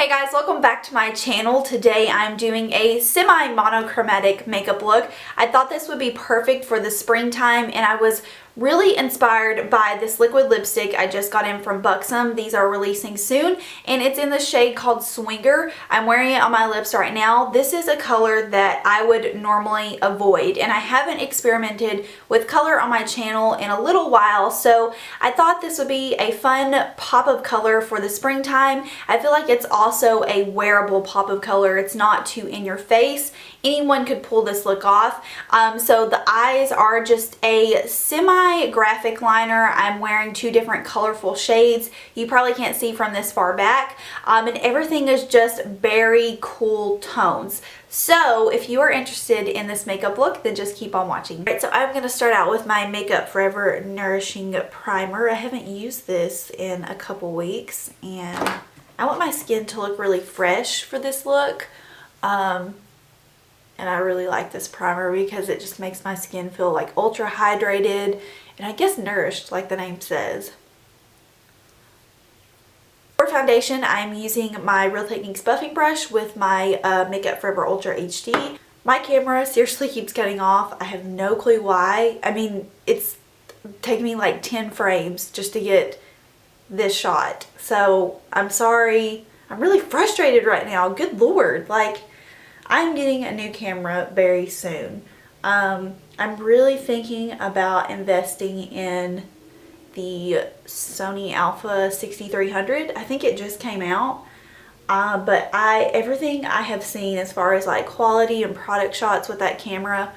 Hey guys, welcome back to my channel. Today I'm doing a semi-monochromatic makeup look. I thought this would be perfect for the springtime, and I was really inspired by this liquid lipstick I just got in from Buxom. These are releasing soon, and it's in the shade called Swinger. I'm wearing it on my lips right now. This is a color that I would normally avoid, and I haven't experimented with color on my channel in a little while, so I thought this would be a fun pop of color for the springtime. I feel like it's also a wearable pop of color. It's not too in your face. Anyone could pull this look off. So the eyes are just a semi-graphic liner. I'm wearing two different colorful shades. You probably can't see from this far back. And everything is just very cool tones. So if you are interested in this makeup look, then just keep on watching. Alright, so I'm going to start out with my Makeup Forever Nourishing Primer. I haven't used this in a couple weeks, and I want my skin to look really fresh for this look. And I really like this primer because it just makes my skin feel like ultra hydrated and I guess nourished, like the name says. For foundation, I'm using my Real Techniques buffing brush with my Makeup Forever Ultra HD. My camera seriously keeps cutting off. I have no clue why. I mean, it's taken me like 10 frames just to get this shot. So I'm sorry. I'm really frustrated right now. Good Lord. Like, I'm getting a new camera very soon. I'm really thinking about investing in the Sony Alpha 6300. I think it just came out. But everything I have seen as far as like quality and product shots with that camera,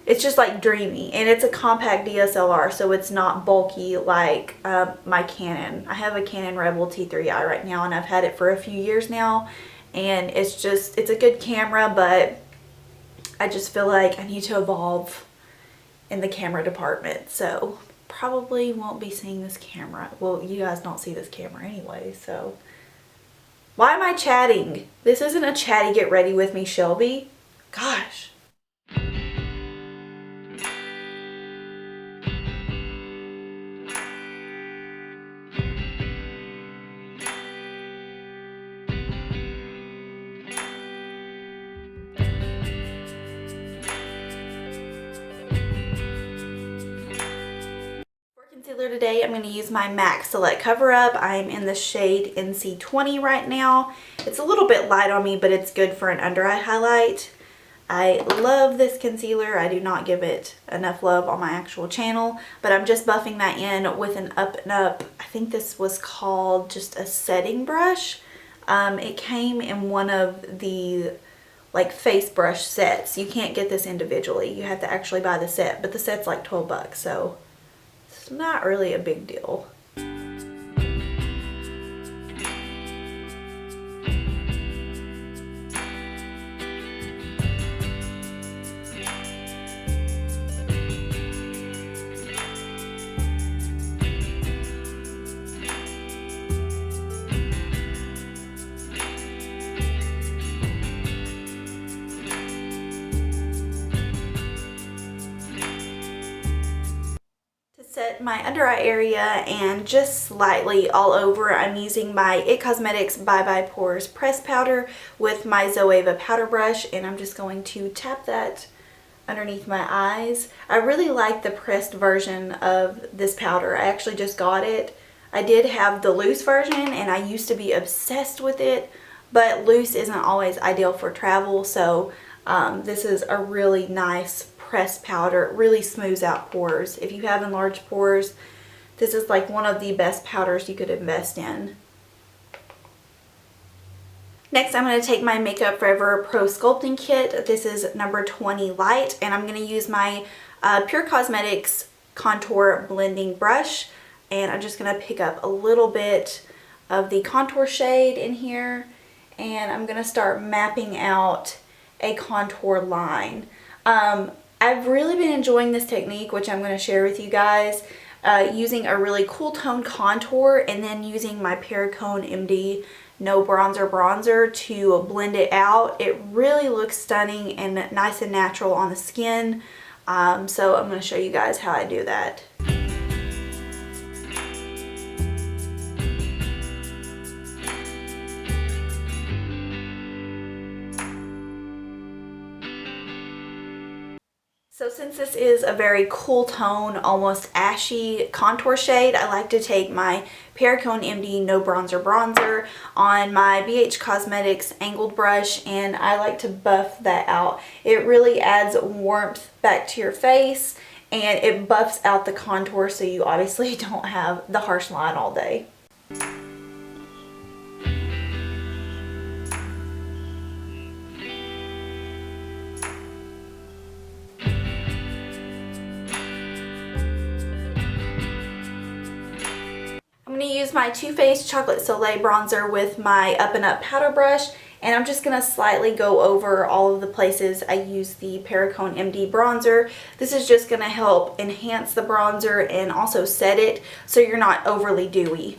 it's just like dreamy. And it's a compact DSLR, so it's not bulky like my Canon. I have a Canon Rebel T3i right now, and I've had it for a few years now. And it's a good camera, but I just feel like I need to evolve in the camera department. So probably won't be seeing this camera. Well, you guys don't see this camera anyway, so. Why am I chatting? This isn't a chatty get ready with me, Shelby. Gosh. Concealer today, I'm going to use my MAC Select Cover Up. I'm in the shade NC20 right now. It's a little bit light on me, but it's good for an under eye highlight. I love this concealer. I do not give it enough love on my actual channel, but I'm just buffing that in with an Up and Up. I think this was called just a setting brush. It came in one of the like face brush sets. You can't get this individually. You have to actually buy the set, but the set's like 12 bucks, so it's not really a big deal. Set my under eye area and just slightly all over, I'm using my IT Cosmetics Bye Bye Pores press powder with my Zoeva powder brush, and I'm just going to tap that underneath my eyes. I really like the pressed version of this powder. I actually just got it. I did have the loose version, and I used to be obsessed with it, but loose isn't always ideal for travel, so this is a really nice pressed powder. It really smooths out pores. If you have enlarged pores, this is like one of the best powders you could invest in. Next, I'm going to take my Makeup Forever Pro Sculpting Kit. This is number 20 Light, and I'm going to use my Pure Cosmetics Contour Blending Brush, and I'm just going to pick up a little bit of the contour shade in here, and I'm going to start mapping out a contour line. I've really been enjoying this technique, which I'm going to share with you guys, using a really cool tone contour and then using my Perricone MD No Bronzer to blend it out. It really looks stunning and nice and natural on the skin. So I'm going to show you guys how I do that. So since this is a very cool tone, almost ashy contour shade, I like to take my Perricone MD No Bronzer Bronzer on my BH Cosmetics angled brush, and I like to buff that out. It really adds warmth back to your face, and it buffs out the contour so you obviously don't have the harsh line all day. I'm going to use my Too Faced Chocolate Soleil bronzer with my Up and Up powder brush, and I'm just going to slightly go over all of the places I use the Perricone MD bronzer. This is just going to help enhance the bronzer and also set it so you're not overly dewy.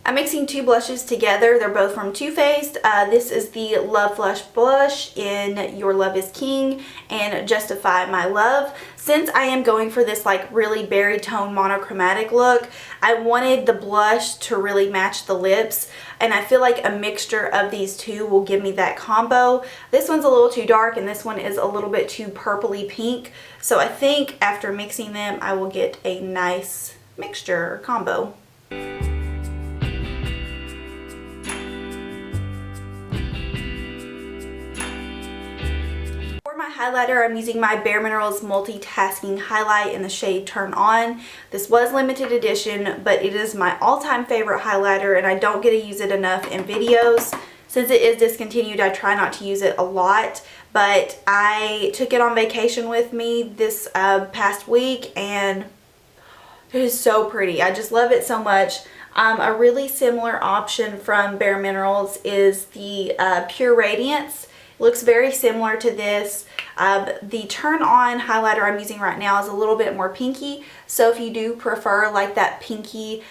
I'm mixing two blushes together. They're both from Too Faced. This is the Love Flush Blush in Your Love is King and Justify My Love. Since I am going for this like really berry tone monochromatic look, I wanted the blush to really match the lips, and I feel like a mixture of these two will give me that combo. This one's a little too dark and this one is a little bit too purpley pink, so I think after mixing them I will get a nice mixture or combo. Highlighter, I'm using my bareMinerals Multitasking Highlight in the shade Turn On. This was limited edition, but it is my all-time favorite highlighter, and I don't get to use it enough in videos. Since it is discontinued, I try not to use it a lot, but I took it on vacation with me this past week, and it is so pretty. I just love it so much. A really similar option from bareMinerals is the Pure Radiance. Looks very similar to this. The Turn On highlighter I'm using right now is a little bit more pinky, so if you do prefer like that pinky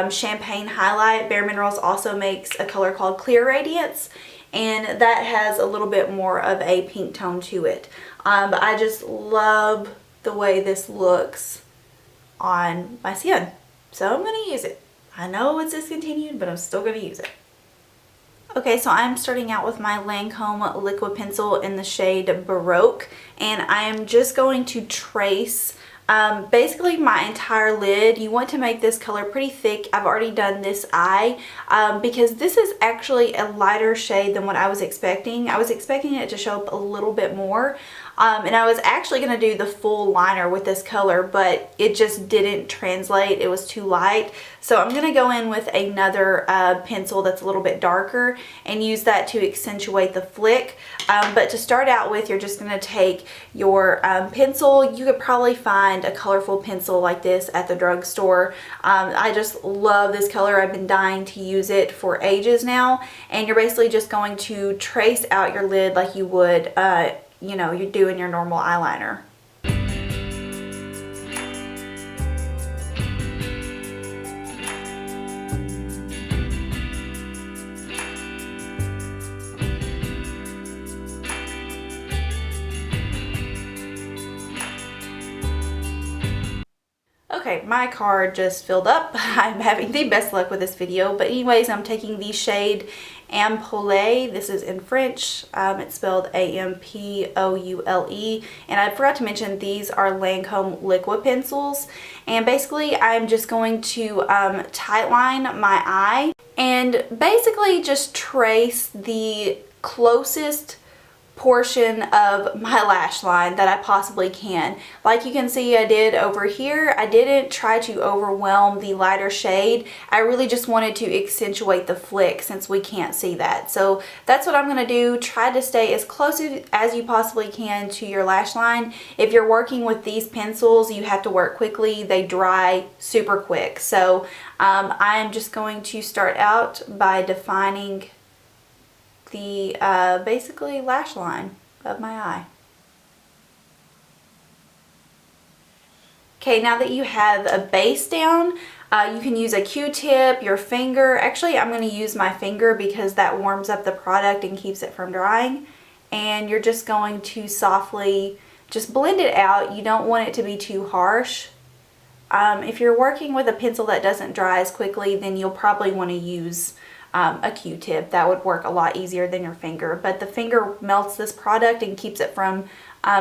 champagne highlight, bareMinerals also makes a color called Clear Radiance, and that has a little bit more of a pink tone to it. But I just love the way this looks on my skin, so I'm going to use it. I know it's discontinued, but I'm still going to use it. Okay, so I'm starting out with my Lancome liquid pencil in the shade Baroque, and I am just going to trace basically my entire lid. You want to make this color pretty thick. I've already done this eye because this is actually a lighter shade than what I was expecting. I was expecting it to show up a little bit more. And I was actually going to do the full liner with this color, but it just didn't translate. It was too light. So I'm going to go in with another pencil that's a little bit darker and use that to accentuate the flick. But to start out with, you're just going to take your pencil. You could probably find a colorful pencil like this at the drugstore. I just love this color. I've been dying to use it for ages now. And you're basically just going to trace out your lid like you would you know, you do in your normal eyeliner. Okay, my card just filled up. I'm having the best luck with this video, but anyways, I'm taking the shade Ampoule. This is in French. It's spelled A-M-P-O-U-L-E, and I forgot to mention these are Lancome liquid pencils, and basically I'm just going to tightline my eye and basically just trace the closest portion of my lash line that I possibly can. Like you can see I did over here, I didn't try to overwhelm the lighter shade. I really just wanted to accentuate the flick since we can't see that. So that's what I'm going to do. Try to stay as close as you possibly can to your lash line. If you're working with these pencils, you have to work quickly. They dry super quick. So I'm just going to start out by defining the basically lash line of my eye. Okay, now that you have a base down, you can use a Q-tip, your finger. Actually, I'm going to use my finger because that warms up the product and keeps it from drying. And you're just going to softly just blend it out. You don't want it to be too harsh. If you're working with a pencil that doesn't dry as quickly, then you'll probably want to use a Q-tip. That would work a lot easier than your finger, but the finger melts this product and keeps it from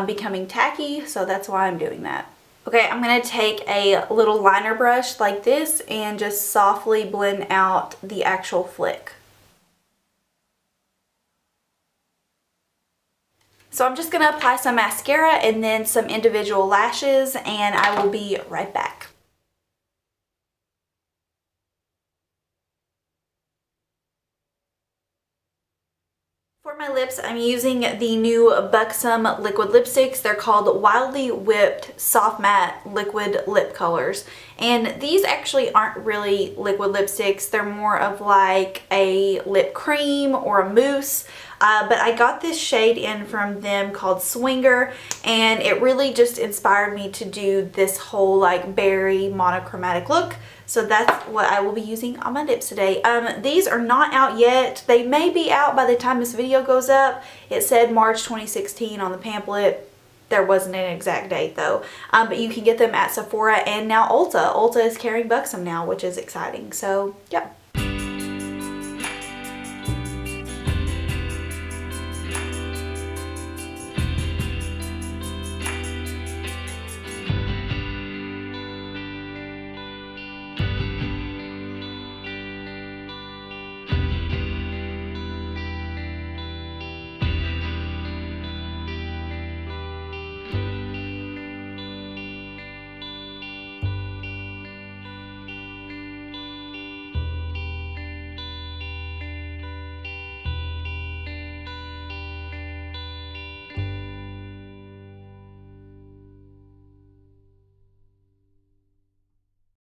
becoming tacky, so that's why I'm doing that. Okay, I'm going to take a little liner brush like this and just softly blend out the actual flick. So I'm just going to apply some mascara and then some individual lashes, and I will be right back. For my lips, I'm using the new Buxom liquid lipsticks. They're called Wildly Whipped Soft Matte Liquid Lip Colors. And these actually aren't really liquid lipsticks. They're more of like a lip cream or a mousse. But I got this shade in from them called Swinger, and it really just inspired me to do this whole like berry monochromatic look. So that's what I will be using on my lips today. These are not out yet. They may be out by the time this video goes up. It said March 2016 on the pamphlet. There wasn't an exact date though. But you can get them at Sephora and now Ulta. Ulta is carrying Buxom now, which is exciting. So, yep.